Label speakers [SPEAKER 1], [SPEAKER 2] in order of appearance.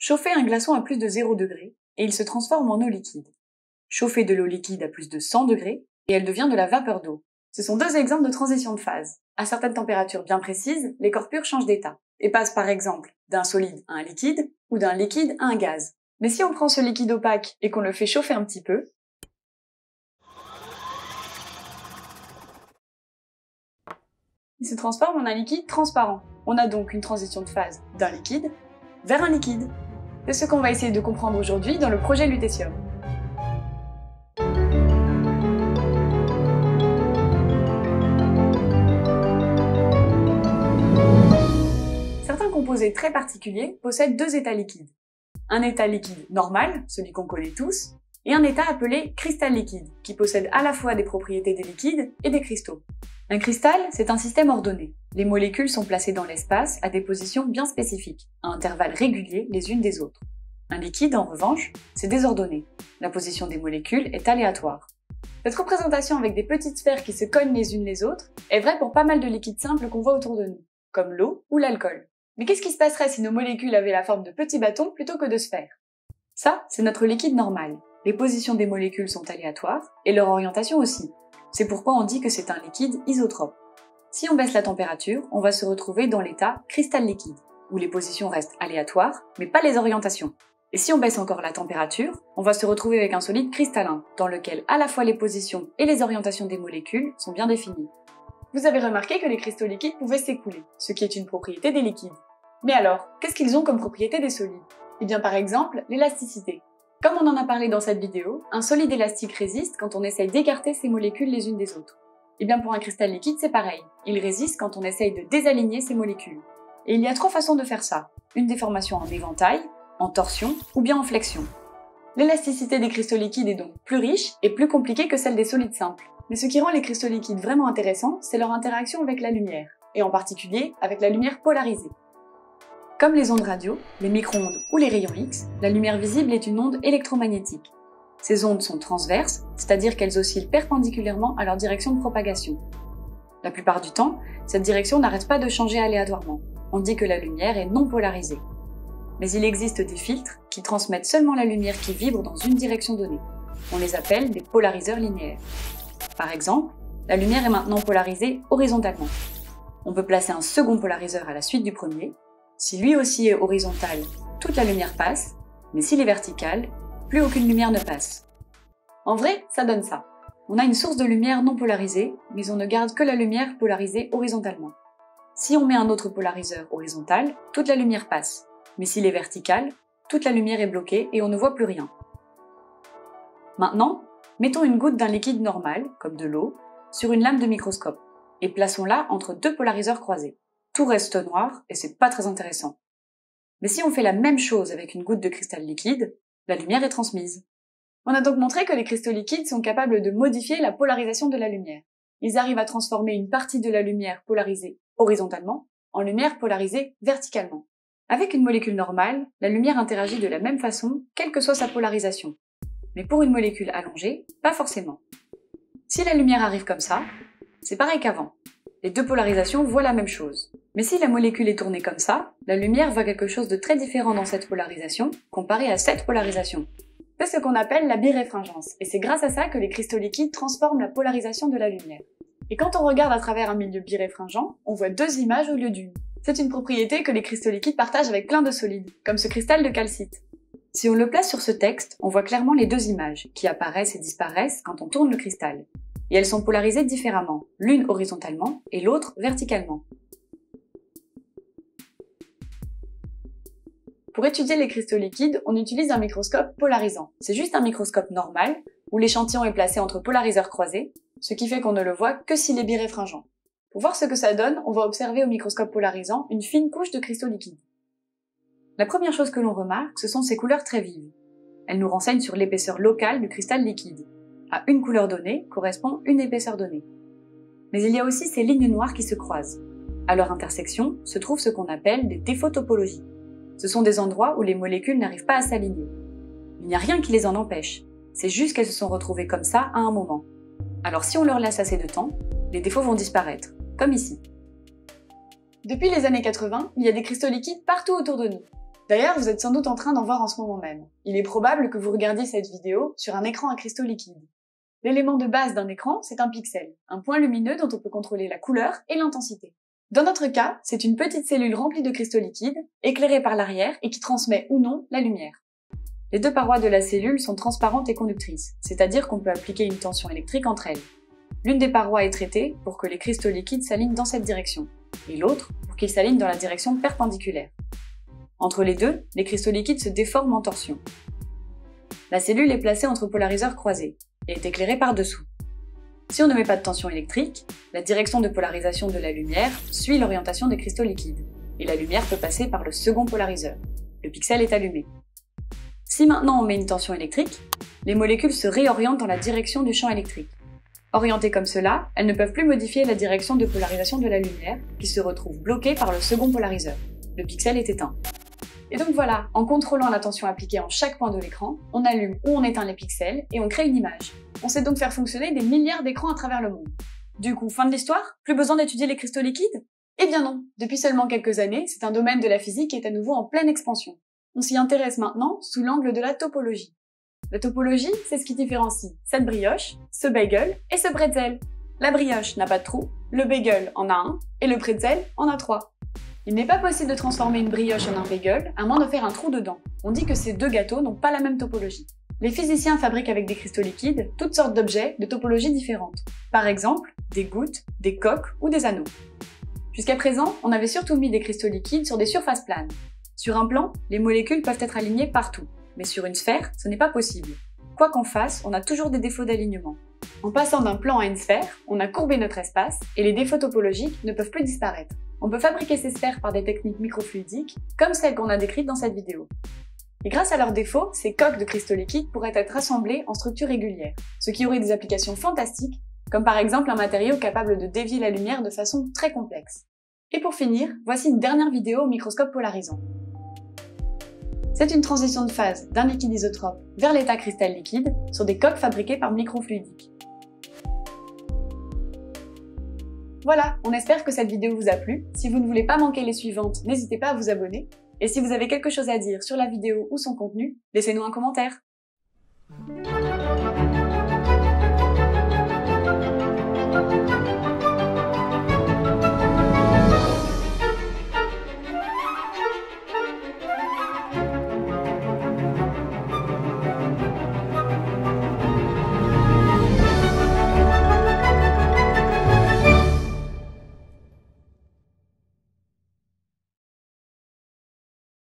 [SPEAKER 1] Chauffez un glaçon à plus de 0 degré et il se transforme en eau liquide. Chauffez de l'eau liquide à plus de 100 degrés et elle devient de la vapeur d'eau. Ce sont deux exemples de transition de phase. À certaines températures bien précises, les corps purs changent d'état et passent par exemple d'un solide à un liquide ou d'un liquide à un gaz. Mais si on prend ce liquide opaque et qu'on le fait chauffer un petit peu, il se transforme en un liquide transparent. On a donc une transition de phase d'un liquide vers un liquide. C'est ce qu'on va essayer de comprendre aujourd'hui dans le projet Lutécium. Certains composés très particuliers possèdent deux états liquides. Un état liquide normal, celui qu'on connaît tous, et un état appelé cristal liquide, qui possède à la fois des propriétés des liquides et des cristaux. Un cristal, c'est un système ordonné. Les molécules sont placées dans l'espace à des positions bien spécifiques, à intervalles réguliers les unes des autres. Un liquide, en revanche, c'est désordonné. La position des molécules est aléatoire. Cette représentation avec des petites sphères qui se cognent les unes les autres est vraie pour pas mal de liquides simples qu'on voit autour de nous, comme l'eau ou l'alcool. Mais qu'est-ce qui se passerait si nos molécules avaient la forme de petits bâtons plutôt que de sphères? Ça, c'est notre liquide normal. Les positions des molécules sont aléatoires, et leur orientation aussi. C'est pourquoi on dit que c'est un liquide isotrope. Si on baisse la température, on va se retrouver dans l'état cristal liquide, où les positions restent aléatoires, mais pas les orientations. Et si on baisse encore la température, on va se retrouver avec un solide cristallin, dans lequel à la fois les positions et les orientations des molécules sont bien définies. Vous avez remarqué que les cristaux liquides pouvaient s'écouler, ce qui est une propriété des liquides. Mais alors, qu'est-ce qu'ils ont comme propriété des solides? Eh bien par exemple, l'élasticité. Comme on en a parlé dans cette vidéo, un solide élastique résiste quand on essaye d'écarter ses molécules les unes des autres. Et bien pour un cristal liquide, c'est pareil. Il résiste quand on essaye de désaligner ses molécules. Et il y a trois façons de faire ça. Une déformation en éventail, en torsion ou bien en flexion. L'élasticité des cristaux liquides est donc plus riche et plus compliquée que celle des solides simples. Mais ce qui rend les cristaux liquides vraiment intéressants, c'est leur interaction avec la lumière, et en particulier avec la lumière polarisée. Comme les ondes radio, les micro-ondes ou les rayons X, la lumière visible est une onde électromagnétique. Ces ondes sont transverses, c'est-à-dire qu'elles oscillent perpendiculairement à leur direction de propagation. La plupart du temps, cette direction n'arrête pas de changer aléatoirement. On dit que la lumière est non polarisée. Mais il existe des filtres qui transmettent seulement la lumière qui vibre dans une direction donnée. On les appelle des polariseurs linéaires. Par exemple, la lumière est maintenant polarisée horizontalement. On peut placer un second polariseur à la suite du premier. Si lui aussi est horizontal, toute la lumière passe, mais s'il est vertical, plus aucune lumière ne passe. En vrai, ça donne ça. On a une source de lumière non polarisée, mais on ne garde que la lumière polarisée horizontalement. Si on met un autre polariseur horizontal, toute la lumière passe, mais s'il est vertical, toute la lumière est bloquée et on ne voit plus rien. Maintenant, mettons une goutte d'un liquide normal, comme de l'eau, sur une lame de microscope, et plaçons-la entre deux polariseurs croisés. Tout reste noir et c'est pas très intéressant. Mais si on fait la même chose avec une goutte de cristal liquide, la lumière est transmise. On a donc montré que les cristaux liquides sont capables de modifier la polarisation de la lumière. Ils arrivent à transformer une partie de la lumière polarisée horizontalement en lumière polarisée verticalement. Avec une molécule normale, la lumière interagit de la même façon, quelle que soit sa polarisation. Mais pour une molécule allongée, pas forcément. Si la lumière arrive comme ça, c'est pareil qu'avant. Les deux polarisations voient la même chose. Mais si la molécule est tournée comme ça, la lumière voit quelque chose de très différent dans cette polarisation, comparé à cette polarisation. C'est ce qu'on appelle la biréfringence, et c'est grâce à ça que les cristaux liquides transforment la polarisation de la lumière. Et quand on regarde à travers un milieu biréfringent, on voit deux images au lieu d'une. C'est une propriété que les cristaux liquides partagent avec plein de solides, comme ce cristal de calcite. Si on le place sur ce texte, on voit clairement les deux images, qui apparaissent et disparaissent quand on tourne le cristal. Et elles sont polarisées différemment, l'une horizontalement et l'autre verticalement. Pour étudier les cristaux liquides, on utilise un microscope polarisant. C'est juste un microscope normal, où l'échantillon est placé entre polariseurs croisés, ce qui fait qu'on ne le voit que s'il est biréfringent. Pour voir ce que ça donne, on va observer au microscope polarisant une fine couche de cristaux liquides. La première chose que l'on remarque, ce sont ces couleurs très vives. Elles nous renseignent sur l'épaisseur locale du cristal liquide. À une couleur donnée correspond une épaisseur donnée. Mais il y a aussi ces lignes noires qui se croisent. À leur intersection se trouvent ce qu'on appelle des défauts topologiques. Ce sont des endroits où les molécules n'arrivent pas à s'aligner. Il n'y a rien qui les en empêche, c'est juste qu'elles se sont retrouvées comme ça à un moment. Alors si on leur laisse assez de temps, les défauts vont disparaître, comme ici. Depuis les années 80, il y a des cristaux liquides partout autour de nous. D'ailleurs, vous êtes sans doute en train d'en voir en ce moment même. Il est probable que vous regardiez cette vidéo sur un écran à cristaux liquides. L'élément de base d'un écran, c'est un pixel, un point lumineux dont on peut contrôler la couleur et l'intensité. Dans notre cas, c'est une petite cellule remplie de cristaux liquides, éclairée par l'arrière et qui transmet ou non la lumière. Les deux parois de la cellule sont transparentes et conductrices, c'est-à-dire qu'on peut appliquer une tension électrique entre elles. L'une des parois est traitée pour que les cristaux liquides s'alignent dans cette direction, et l'autre pour qu'ils s'alignent dans la direction perpendiculaire. Entre les deux, les cristaux liquides se déforment en torsion. La cellule est placée entre polariseurs croisés et est éclairée par-dessous. Si on ne met pas de tension électrique, la direction de polarisation de la lumière suit l'orientation des cristaux liquides, et la lumière peut passer par le second polariseur. Le pixel est allumé. Si maintenant on met une tension électrique, les molécules se réorientent dans la direction du champ électrique. Orientées comme cela, elles ne peuvent plus modifier la direction de polarisation de la lumière, qui se retrouve bloquée par le second polariseur. Le pixel est éteint. Et donc voilà, en contrôlant la tension appliquée en chaque point de l'écran, on allume ou on éteint les pixels et on crée une image. On sait donc faire fonctionner des milliards d'écrans à travers le monde. Du coup, fin de l'histoire? Plus besoin d'étudier les cristaux liquides? Eh bien non, depuis seulement quelques années, c'est un domaine de la physique qui est à nouveau en pleine expansion. On s'y intéresse maintenant sous l'angle de la topologie. La topologie, c'est ce qui différencie cette brioche, ce bagel et ce bretzel. La brioche n'a pas de trou, le bagel en a un et le bretzel en a 3. Il n'est pas possible de transformer une brioche en un bagel à moins de faire un trou dedans. On dit que ces deux gâteaux n'ont pas la même topologie. Les physiciens fabriquent avec des cristaux liquides toutes sortes d'objets de topologies différentes. Par exemple, des gouttes, des coques ou des anneaux. Jusqu'à présent, on avait surtout mis des cristaux liquides sur des surfaces planes. Sur un plan, les molécules peuvent être alignées partout, mais sur une sphère, ce n'est pas possible. Quoi qu'en fasse, on a toujours des défauts d'alignement. En passant d'un plan à une sphère, on a courbé notre espace et les défauts topologiques ne peuvent plus disparaître. On peut fabriquer ces sphères par des techniques microfluidiques, comme celles qu'on a décrites dans cette vidéo. Et grâce à leurs défauts, ces coques de cristaux liquides pourraient être assemblées en structures régulières, ce qui aurait des applications fantastiques, comme par exemple un matériau capable de dévier la lumière de façon très complexe. Et pour finir, voici une dernière vidéo au microscope polarisant. C'est une transition de phase d'un liquide isotrope vers l'état cristal liquide sur des coques fabriquées par microfluidique. Voilà, on espère que cette vidéo vous a plu. Si vous ne voulez pas manquer les suivantes, n'hésitez pas à vous abonner. Et si vous avez quelque chose à dire sur la vidéo ou son contenu, laissez-nous un commentaire.